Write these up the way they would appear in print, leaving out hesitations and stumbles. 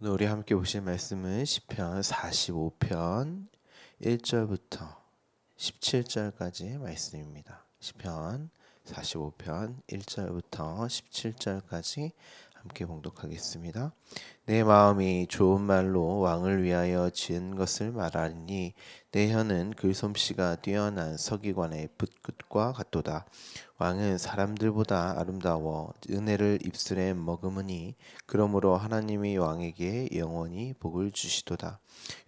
오늘 우리 함께 보실 말씀은 시편 45편 1절부터 17절까지의 말씀입니다. 시편 45편 1절부터 17절까지 함께 봉독하겠습니다. 내 마음이 좋은 말로 왕을 위하여 지은 것을 말하리니 내 혀는 글솜씨가 뛰어난 서기관의 붓끝과 같도다. 왕은 사람들보다 아름다워 은혜를 입술에 머금으니 그러므로 하나님이 왕에게 영원히 복을 주시도다.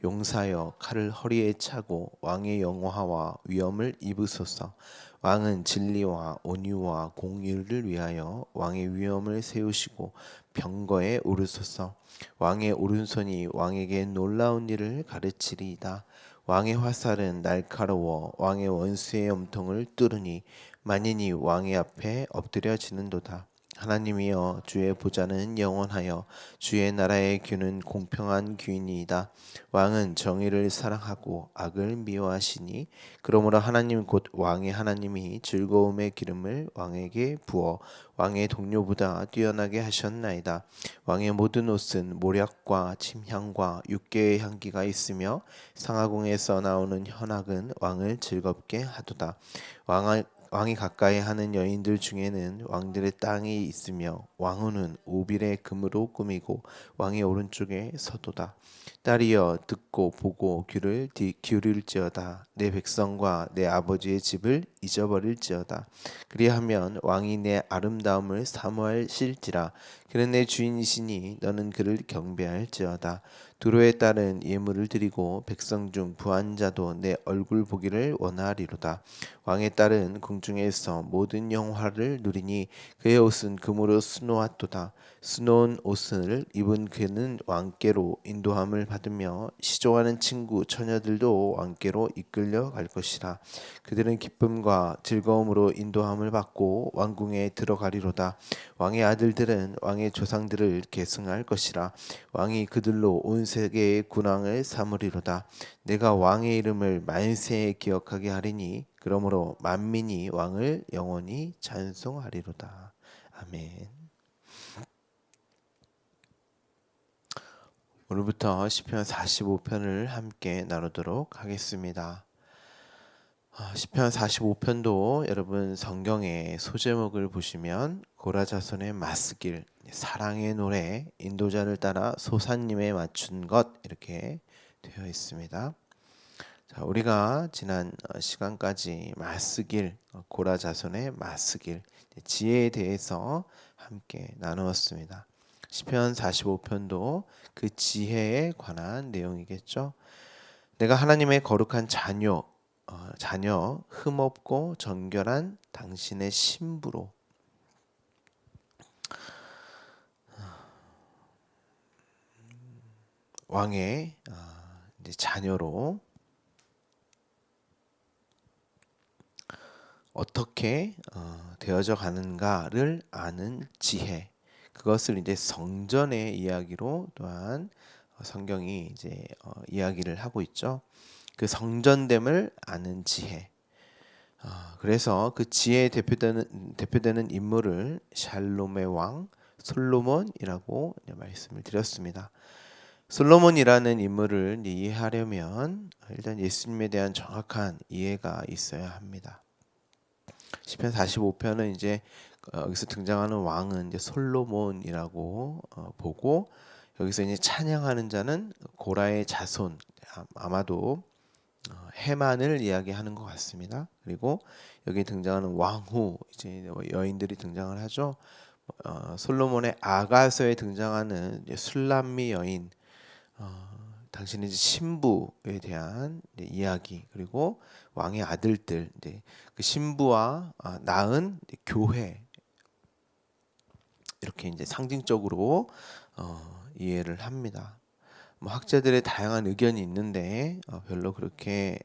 용사여 칼을 허리에 차고 왕의 영화와 위엄을 입으소서. 왕은 진리와 온유와 공의를 위하여 왕의 위엄을 세우시고 병거에 오르소서. 왕의 오른손이 왕에게 놀라운 일을 가르치리이다. 왕의 화살은 날카로워 왕의 원수의 염통을 뚫으니 만인이 왕의 앞에 엎드려지는도다. 하나님이여 주의 보좌는 영원하여 주의 나라의 규는 공평한 규이니이다. 왕은 정의를 사랑하고 악을 미워하시니 그러므로 하나님 곧 왕의 하나님이 즐거움의 기름을 왕에게 부어 왕의 동료보다 뛰어나게 하셨나이다. 왕의 모든 옷은 모략과 침향과 육개의 향기가 있으며 상하궁에서 나오는 현악은 왕을 즐겁게 하도다. 왕이 가까이 하는 여인들 중에는 왕들의 땅이 있으며 왕후는 오빌의 금으로 꾸미고 왕의 오른쪽에 서도다. 딸이여 듣고 보고 귀를 기울일지어다. 내 백성과 내 아버지의 집을 잊어버릴지어다. 그리하면 왕이 내 아름다움을 사모하실지라. 그는 내 주인이시니 너는 그를 경배할지어다. 두로의 딸은 예물을 드리고 백성 중 부한 자도 내 얼굴 보기를 원하리로다. 왕의 딸은 궁중에서 모든 영화를 누리니 그의 옷은 금으로 수놓았도다. 수놓은 옷을 입은 그는 왕께로 인도함을 받으며 시종하는 친구 처녀들도 왕께로 이끌려 갈 것이라. 그들은 기쁨과 즐거움으로 인도함을 받고 왕궁에 들어가리로다. 왕의 아들들은 왕의 조상들을 계승할 것이라. 왕이 그들로 온 세계의 군왕을 삼으리로다. 내가 왕의 이름을 만세에 기억하게 하리니 그러므로 만민이 왕을 영원히 찬송하리로다. 아멘. 오늘부터 시편 45편을 함께 나누도록 하겠습니다. 시편 45편도 여러분 성경의 소제목을 보시면 고라자손의 맞스길, 사랑의 노래, 인도자를 따라 소사님에 맞춘 것 이렇게 되어 있습니다. 자, 우리가 지난 시간까지 맞스길, 고라자손의 맞스길, 지혜에 대해서 함께 나누었습니다. 시편 45편도 그 지혜에 관한 내용이겠죠. 내가 하나님의 거룩한 자녀 흠없고 정결한 당신의 신부로 왕의 이제 자녀로 어떻게 되어져 가는가를 아는 지혜, 그것을 이제 성전의 이야기로 또한 성경이 이제 이야기를 하고 있죠. 그 성전됨을 아는 지혜. 그래서 그 지혜에 대표되는 인물을 샬롬의 왕 솔로몬이라고 말씀을 드렸습니다. 솔로몬이라는 인물을 이해하려면 일단 예수님에 대한 정확한 이해가 있어야 합니다. 시편 45편은 이제 여기서 등장하는 왕은 이제 솔로몬이라고 보고, 여기서 이제 찬양하는 자는 고라의 자손, 아마도 해만을 이야기하는 것 같습니다. 그리고 여기 등장하는 왕후, 이제 여인들이 등장을 하죠. 솔로몬의 아가서에 등장하는 술람미 여인, 당신의 신부에 대한 이야기, 그리고 왕의 아들들, 그 신부와 낳은 교회, 이렇게 이제 상징적으로 이해를 합니다. 뭐 학자들의 다양한 의견이 있는데 별로 그렇게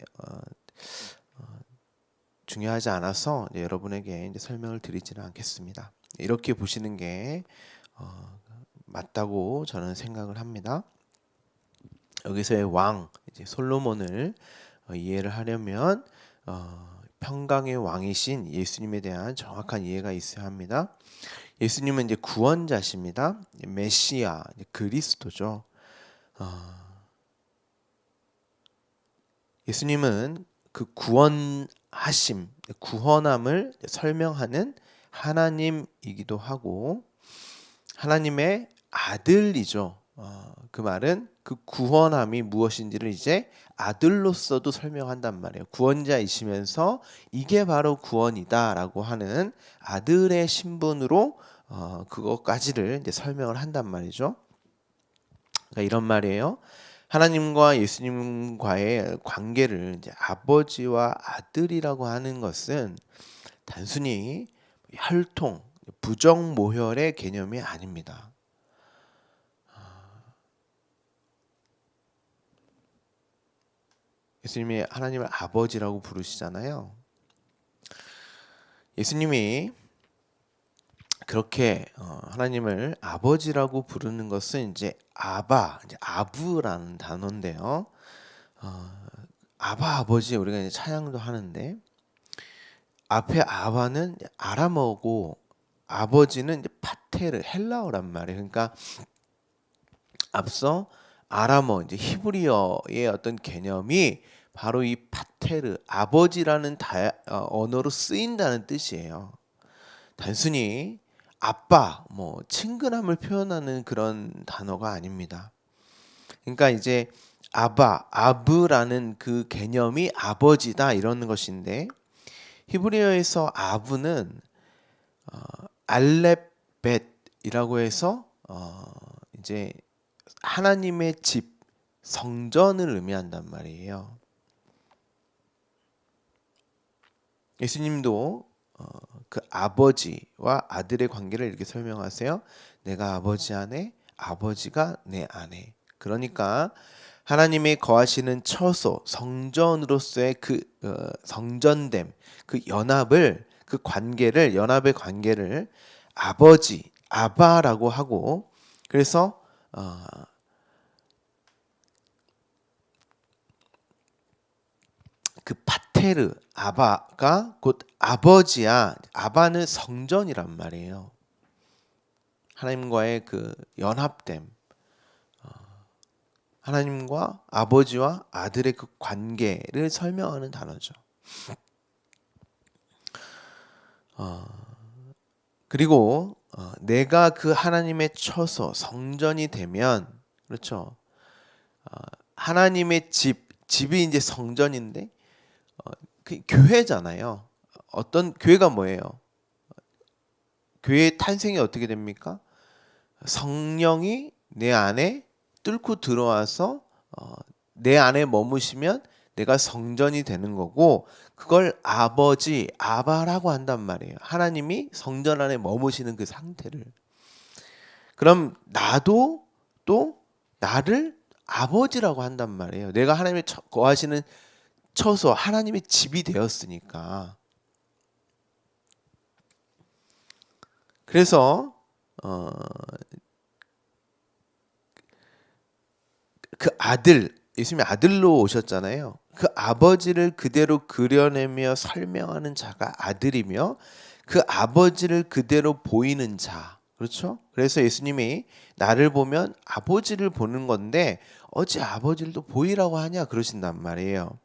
중요하지 않아서 여러분에게 이제 설명을 드리지는 않겠습니다. 이렇게 보시는 게 맞다고 저는 생각을 합니다. 여기서의 왕, 이제 솔로몬을 이해를 하려면 평강의 왕이신 예수님에 대한 정확한 이해가 있어야 합니다. 예수님은 이제 구원자십니다. 메시아, 그리스도죠. 예수님은 그 구원함을 설명하는 하나님이기도 하고 하나님의 아들이죠. 그 말은 그 구원함이 무엇인지를 이제 아들로서도 설명한단 말이에요. 구원자이시면서 이게 바로 구원이다라고 하는 아들의 신분으로 그것까지를 이제 설명을 한단 말이죠. 그러니까 이런 말이에요. 하나님과 예수님과의 관계를 이제 아버지와 아들이라고 하는 것은 단순히 혈통, 부정모혈의 개념이 아닙니다. 예수님이 하나님을 아버지라고 부르시잖아요. 예수님이 그렇게 하나님을 아버지라고 부르는 것은 이제 아부라는 단어인데요. 아바 아버지 우리가 이제 찬양도 하는데 앞에 아바는 아람어고 아버지는 이제 파테르 헬라어란 말이에요. 그러니까 앞서 아람어 이제 히브리어의 어떤 개념이 바로 이 파테르 아버지라는 언어로 쓰인다는 뜻이에요. 단순히 아빠 뭐 친근함을 표현하는 그런 단어가 아닙니다. 그러니까 이제 아브라는 그 개념이 아버지다 이러는 것인데 히브리어에서 아브는 알렙벳이라고 해서 이제 하나님의 집 성전을 의미한단 말이에요. 예수님도 그 아버지와 아들의 관계를 이렇게 설명하세요. 내가 아버지 안에 아버지가 내 안에. 그러니까 하나님이 거하시는 처소 성전으로서의 그 성전됨 그 연합의 관계를 아버지 아바라고 하고 그래서 그 파테르 아바가 곧 아버지야. 아바는 성전이란 말이에요. 하나님과의 그 연합됨, 하나님과 아버지와 아들의 그 관계를 설명하는 단어죠. 그리고 내가 그 하나님의 처소 성전이 되면 그렇죠. 하나님의 집이 이제 성전인데 그 교회잖아요. 어떤 교회가 뭐예요? 교회의 탄생이 어떻게 됩니까? 성령이 내 안에 뚫고 들어와서 내 안에 머무시면 내가 성전이 되는 거고 그걸 아바라고 한단 말이에요. 하나님이 성전 안에 머무시는 그 상태를. 그럼 나도 또 나를 아버지라고 한단 말이에요. 내가 하나님의 거하시는 처소 하나님의 집이 되었으니까. 그래서 그 예수님이 아들로 오셨잖아요. 그 아버지를 그대로 그려내며 설명하는 자가 아들이며 그 아버지를 그대로 보이는 자. 그렇죠? 그래서 예수님이 나를 보면 아버지를 보는 건데 어찌 아버지를 또 보이라고 하냐 그러신단 말이에요.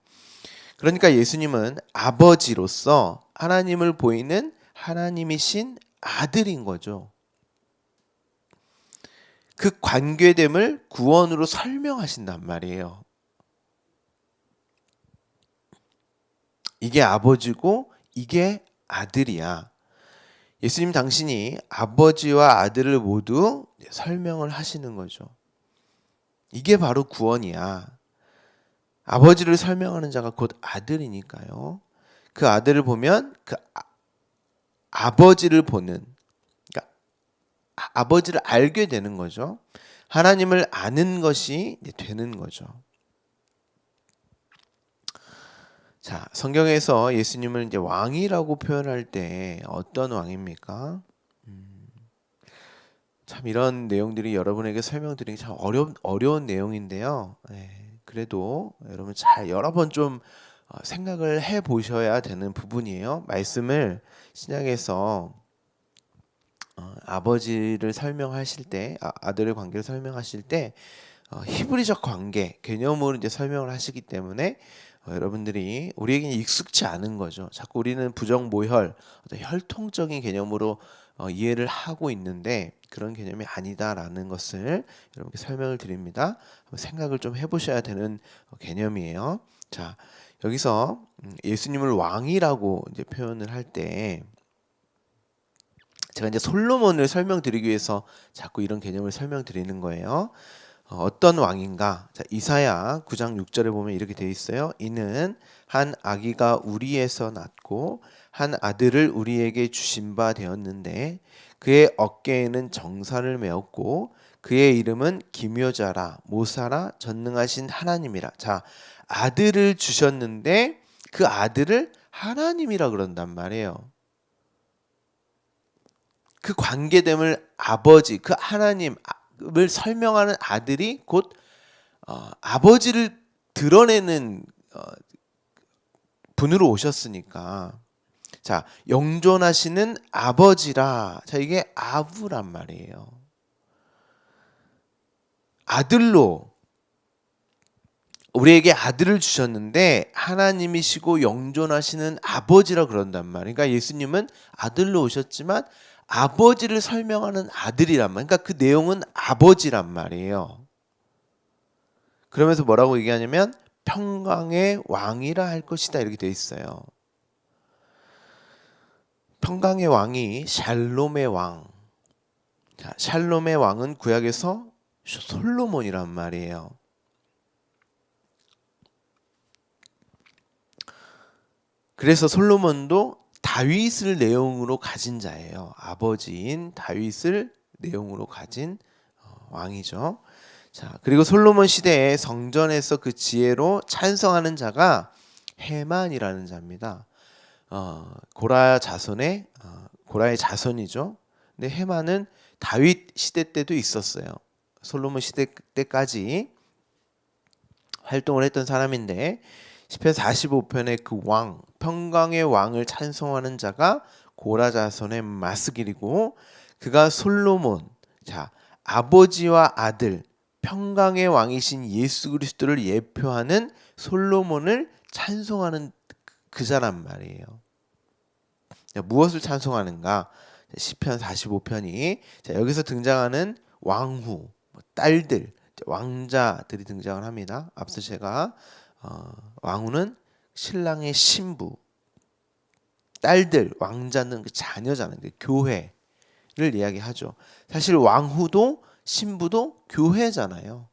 그러니까 예수님은 아버지로서 하나님을 보이는 하나님이신 아들인 거죠. 그 관계됨을 구원으로 설명하신단 말이에요. 이게 아버지고 이게 아들이야. 예수님 당신이 아버지와 아들을 모두 설명을 하시는 거죠. 이게 바로 구원이야. 아버지를 설명하는 자가 곧 아들이니까요. 그 아들을 보면 그 아버지를 보는 그러니까 아버지를 알게 되는 거죠. 하나님을 아는 것이 되는 거죠. 자, 성경에서 예수님을 이제 왕이라고 표현할 때 어떤 왕입니까? 참 이런 내용들이 여러분에게 설명드리기 참 어려운 내용인데요. 그래도 여러분 잘 여러 번 좀 생각을 해 보셔야 되는 부분이에요. 말씀을 신약에서 아버지를 설명하실 때 아들의 관계를 설명하실 때 히브리적 관계 개념으로 이제 설명을 하시기 때문에 여러분들이 우리에게 익숙치 않은 거죠. 자꾸 우리는 부정모혈, 어떤 혈통적인 개념으로 이해를 하고 있는데 그런 개념이 아니다라는 것을 여러분께 설명을 드립니다. 한번 생각을 좀 해보셔야 되는 개념이에요. 자, 여기서 예수님을 왕이라고 이제 표현을 할 때 제가 이제 솔로몬을 설명드리기 위해서 자꾸 이런 개념을 설명드리는 거예요. 어떤 왕인가? 자, 이사야 9장 6절에 보면 이렇게 되어 있어요. 이는 한 아기가 우리에서 낳고 한 아들을 우리에게 주신 바 되었는데 그의 어깨에는 정사를 메었고 그의 이름은 기묘자라 모사라 전능하신 하나님이라. 자, 아들을 주셨는데 그 아들을 하나님이라 그런단 말이에요. 그 관계됨을 아버지, 그 하나님을 설명하는 아들이 곧 아버지를 드러내는 분으로 오셨으니까, 자, 영존하시는 아버지라. 자, 이게 아부란 말이에요. 아들로 우리에게 아들을 주셨는데 하나님이시고 영존하시는 아버지라 그런단 말이에요. 그러니까 예수님은 아들로 오셨지만 아버지를 설명하는 아들이란 말. 그러니까 그 내용은 아버지란 말이에요. 그러면서 뭐라고 얘기하냐면 평강의 왕이라 할 것이다 이렇게 돼 있어요. 평강의 왕이 샬롬의 왕. 자, 샬롬의 왕은 구약에서 솔로몬이란 말이에요. 그래서 솔로몬도 다윗을 내용으로 가진 자예요. 아버지인 다윗을 내용으로 가진 왕이죠. 자, 그리고 솔로몬 시대에 성전에서 그 지혜로 찬성하는 자가 헤만이라는 자입니다. 고라의 자손이죠. 근데 헤만은 다윗 시대 때도 있었어요. 솔로몬 시대 때까지 활동을 했던 사람인데 시편 45편의 그 왕, 평강의 왕을 찬송하는 자가 고라 자손의 마스길이고 그가 솔로몬, 자, 아버지와 아들, 평강의 왕이신 예수 그리스도를 예표하는 솔로몬을 찬송하는 그자란 말이에요. 무엇을 찬송하는가? 시편 45편이 자, 여기서 등장하는 왕후, 딸들, 왕자들이 등장을 합니다. 앞서 제가 왕후는 신랑의 신부, 딸들, 왕자는 그 자녀잖아요. 그 교회를 이야기하죠. 사실 왕후도 신부도 교회잖아요.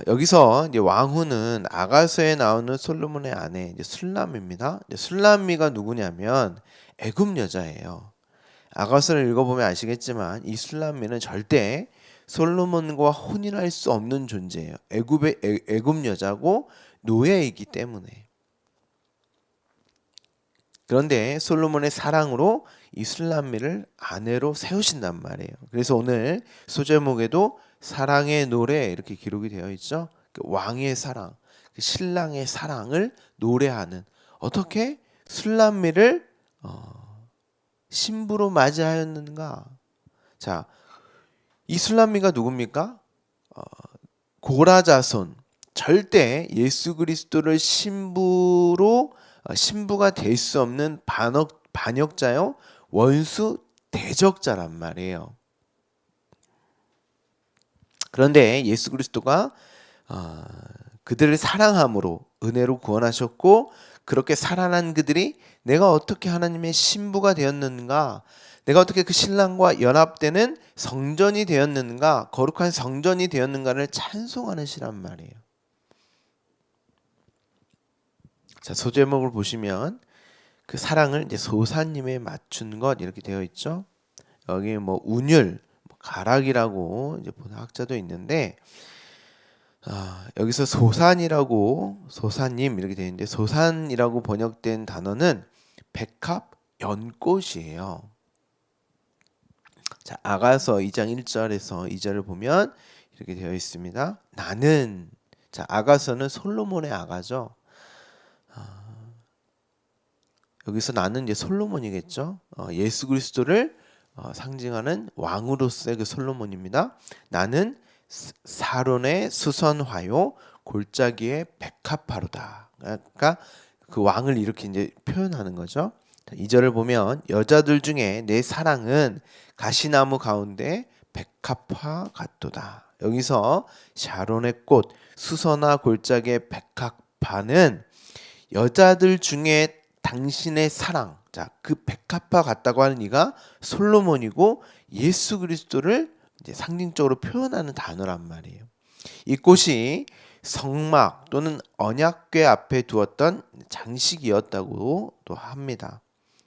여기서 이제 왕후는 아가서에 나오는 솔로몬의 아내 이제 술람입니다. 술람미가 누구냐면 애굽 여자예요. 아가서를 읽어보면 아시겠지만 이 술람미는 절대 솔로몬과 혼인할 수 없는 존재예요. 애굽 여자고 노예이기 때문에. 그런데 솔로몬의 사랑으로 이 술람미를 아내로 세우신단 말이에요. 그래서 오늘 소제목에도 사랑의 노래 이렇게 기록이 되어 있죠. 그 왕의 사랑, 그 신랑의 사랑을 노래하는 어떻게 술람미를 신부로 맞이하였는가? 자, 이 술람미가 누굽니까? 고라 자손. 절대 예수 그리스도를 신부가 될 수 없는 반역자요, 원수 대적자란 말이에요. 그런데 예수 그리스도가 그들을 사랑함으로 은혜로 구원하셨고 그렇게 살아난 그들이 내가 어떻게 하나님의 신부가 되었는가, 내가 어떻게 그 신랑과 연합되는 성전이 되었는가, 거룩한 성전이 되었는가를 찬송하는 시란 말이에요. 자, 소제목을 보시면 그 사랑을 이제 소사님에 맞춘 것 이렇게 되어 있죠. 여기 뭐 운율, 가락이라고 이제 보는 학자도 있는데 여기서 소사님 이렇게 되어 있는데 소산이라고 번역된 단어는 백합 연꽃이에요. 자, 아가서 2장 1절에서 2절을 보면 이렇게 되어 있습니다. 나는, 자, 아가서는 솔로몬의 아가죠. 여기서 나는 이제 솔로몬이겠죠. 예수 그리스도를 상징하는 왕으로서의 그 솔로몬입니다. 나는 사론의 수선화요 골짜기의 백합화로다. 그러니까 그 왕을 이렇게 이제 표현하는 거죠. 2절을 보면 여자들 중에 내 사랑은 가시나무 가운데 백합화 같도다. 여기서 샤론의 꽃 수선화 골짜기의 백합화는 여자들 중에 당신의 사랑, 자, 그 백합화 같다고 하는 이가 솔로몬이고 예수 그리스도를 이제 상징적으로 표현하는 단어란 말이에요. 이 꽃이 성막 또는 언약궤 앞에 두었던 장식이었다고 또 합니다.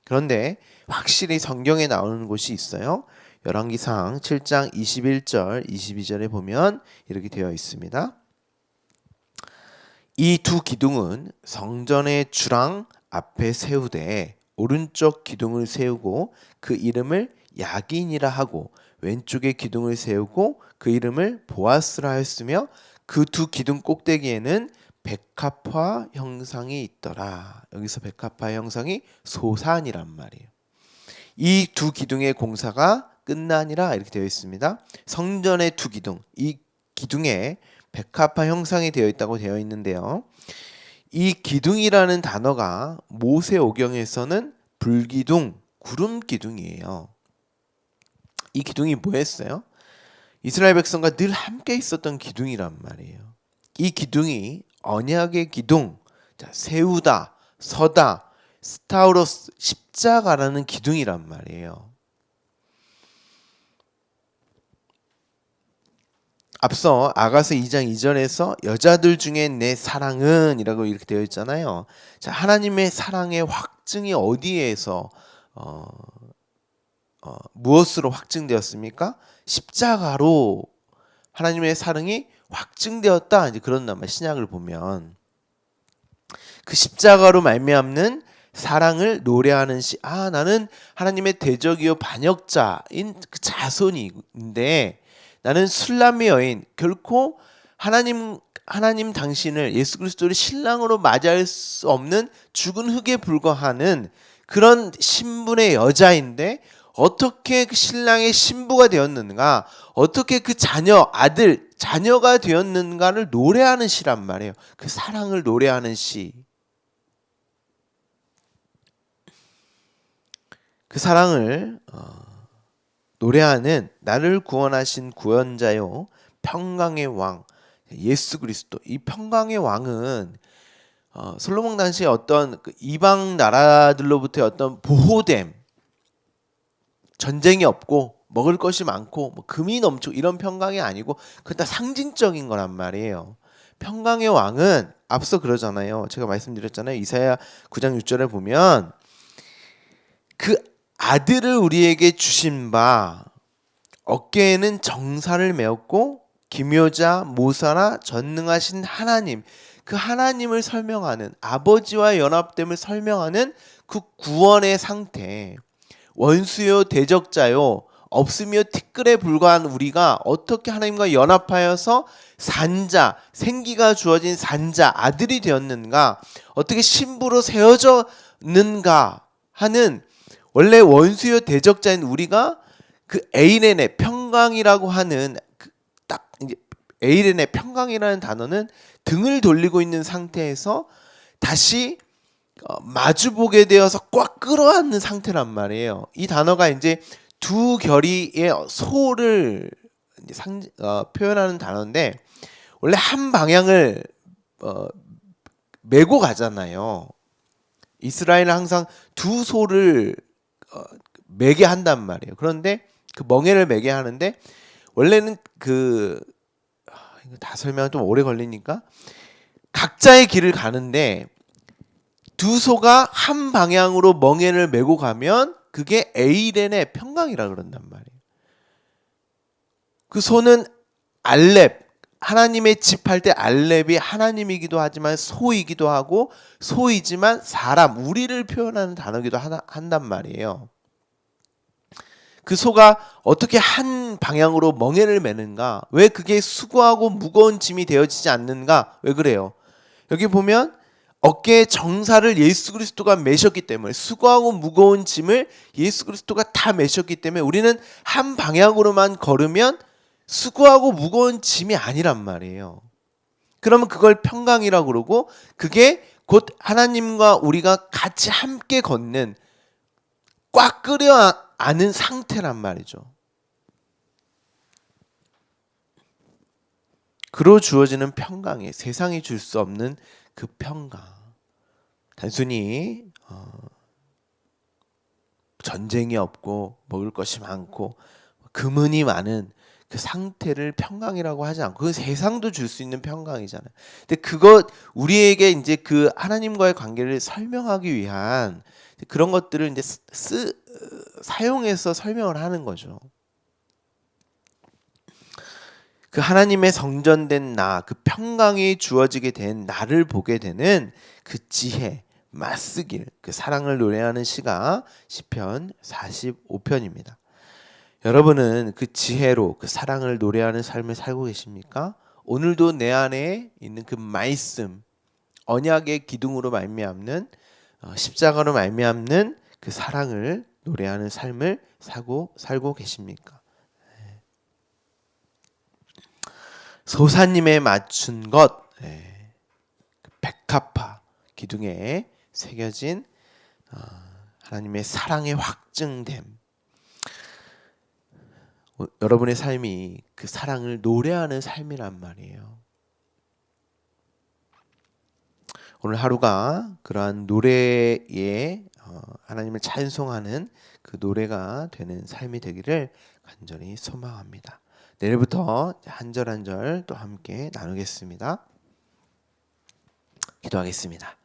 그런데 확실히 성경에 나오는 곳이 있어요. 열왕기상 7장 21절, 22절에 보면 이렇게 되어 있습니다. 이 두 기둥은 성전의 주랑 앞에 세우되 오른쪽 기둥을 세우고 그 이름을 야긴이라 하고 왼쪽에 기둥을 세우고 그 이름을 보아스라 하였으며 그 두 기둥 꼭대기에는 백합화 형상이 있더라. 여기서 백합화 형상이 소산이란 말이에요. 이 두 기둥의 공사가 끝나니라 이렇게 되어 있습니다. 성전의 두 기둥, 이 기둥에 백합화 형상이 되어 있다고 되어 있는데요. 이 기둥이라는 단어가 모세오경에서는 불기둥, 구름기둥이에요. 이 기둥이 뭐였어요? 이스라엘 백성과 늘 함께 있었던 기둥이란 말이에요. 이 기둥이 언약의 기둥, 자, 세우다, 서다, 스타우로스, 십자가라는 기둥이란 말이에요. 앞서 아가서 2장 2절에서 여자들 중에 내 사랑은 이라고 이렇게 되어 있잖아요. 자, 하나님의 사랑의 확증이 어디에서 무엇으로 확증되었습니까? 십자가로 하나님의 사랑이 확증되었다. 이제 그런단 말. 신약을 보면 그 십자가로 말미암는 사랑을 노래하는 시. 나는 하나님의 대적이요 반역자인 그 자손인데 나는 술람의 여인, 결코 하나님 당신을 예수 그리스도를 신랑으로 맞이할 수 없는 죽은 흙에 불과하는 그런 신분의 여자인데 어떻게 그 신랑의 신부가 되었는가, 어떻게 그 자녀가 되었는가를 노래하는 시란 말이에요. 그 사랑을 노래하는 시. 그 사랑을 노래하는 나를 구원하신 구원자요 평강의 왕 예수 그리스도. 이 평강의 왕은 솔로몬 당시에 어떤 그 이방 나라들로부터의 어떤 보호됨, 전쟁이 없고 먹을 것이 많고 뭐 금이 넘치고 이런 평강이 아니고 그건 다 상징적인 거란 말이에요. 평강의 왕은 앞서 그러잖아요. 제가 말씀드렸잖아요. 이사야 9장 6절에 보면 그 아들을 우리에게 주신 바 어깨에는 정사를 메었고 기묘자 모사라 전능하신 하나님, 그 하나님을 설명하는, 아버지와 연합됨을 설명하는 그 구원의 상태. 원수요 대적자요 없으며 티끌에 불과한 우리가 어떻게 하나님과 연합하여서 산자, 생기가 주어진 산자, 아들이 되었는가, 어떻게 신부로 세워졌는가 하는, 원래 원수요 대적자인 우리가 그 에이렌의 평강이라고 하는 딱 이제 에이렌의 평강이라는 단어는 등을 돌리고 있는 상태에서 다시 마주보게 되어서 꽉 끌어안는 상태란 말이에요. 이 단어가 이제 두 결의의 소를 표현하는 단어인데 원래 한 방향을 메고 가잖아요. 이스라엘은 항상 두 소를 매게 한단 말이에요. 그런데 그 멍에를 매게 하는데 원래는 이거 다 설명은 좀 오래 걸리니까 각자의 길을 가는데 두 소가 한 방향으로 멍에를 메고 가면 그게 에이렌의 평강이라 그런단 말이에요. 그 소는 알렙, 하나님의 집 할 때 알렙이 하나님이기도 하지만 소이기도 하고 소이지만 사람, 우리를 표현하는 단어기도 한단 말이에요. 그 소가 어떻게 한 방향으로 멍에를 매는가? 왜 그게 수고하고 무거운 짐이 되어지지 않는가? 왜 그래요? 여기 보면 어깨의 정사를 예수 그리스도가 메셨기 때문에, 수고하고 무거운 짐을 예수 그리스도가 다 메셨기 때문에 우리는 한 방향으로만 걸으면 수고하고 무거운 짐이 아니란 말이에요. 그러면 그걸 평강이라고 그러고, 그게 곧 하나님과 우리가 같이 함께 걷는 꽉 끌어 안은 상태란 말이죠. 그로 주어지는 평강이 세상이 줄 수 없는 그 평강. 단순히 전쟁이 없고 먹을 것이 많고 금은이 많은 그 상태를 평강이라고 하지 않고, 그 세상도 줄 수 있는 평강이잖아요. 근데 그것 우리에게 이제 그 하나님과의 관계를 설명하기 위한 그런 것들을 이제 사용해서 설명을 하는 거죠. 그 하나님의 성전된 나, 그 평강이 주어지게 된 나를 보게 되는 그 지혜, 맞쓰길, 그 사랑을 노래하는 시가 시편 45편입니다. 여러분은 그 지혜로 그 사랑을 노래하는 삶을 살고 계십니까? 오늘도 내 안에 있는 그 말씀, 언약의 기둥으로 말미암는 십자가로 말미암는 그 사랑을 노래하는 삶을 살고 계십니까? 소사님에 맞춘 것, 백합화 기둥에 새겨진 하나님의 사랑의 확증됨. 여러분의 삶이 그 사랑을 노래하는 삶이란 말이에요. 오늘 하루가 그러한 노래에 하나님을 찬송하는 그 노래가 되는 삶이 되기를 간절히 소망합니다. 내일부터 한 절 한 절 또 함께 나누겠습니다. 기도하겠습니다.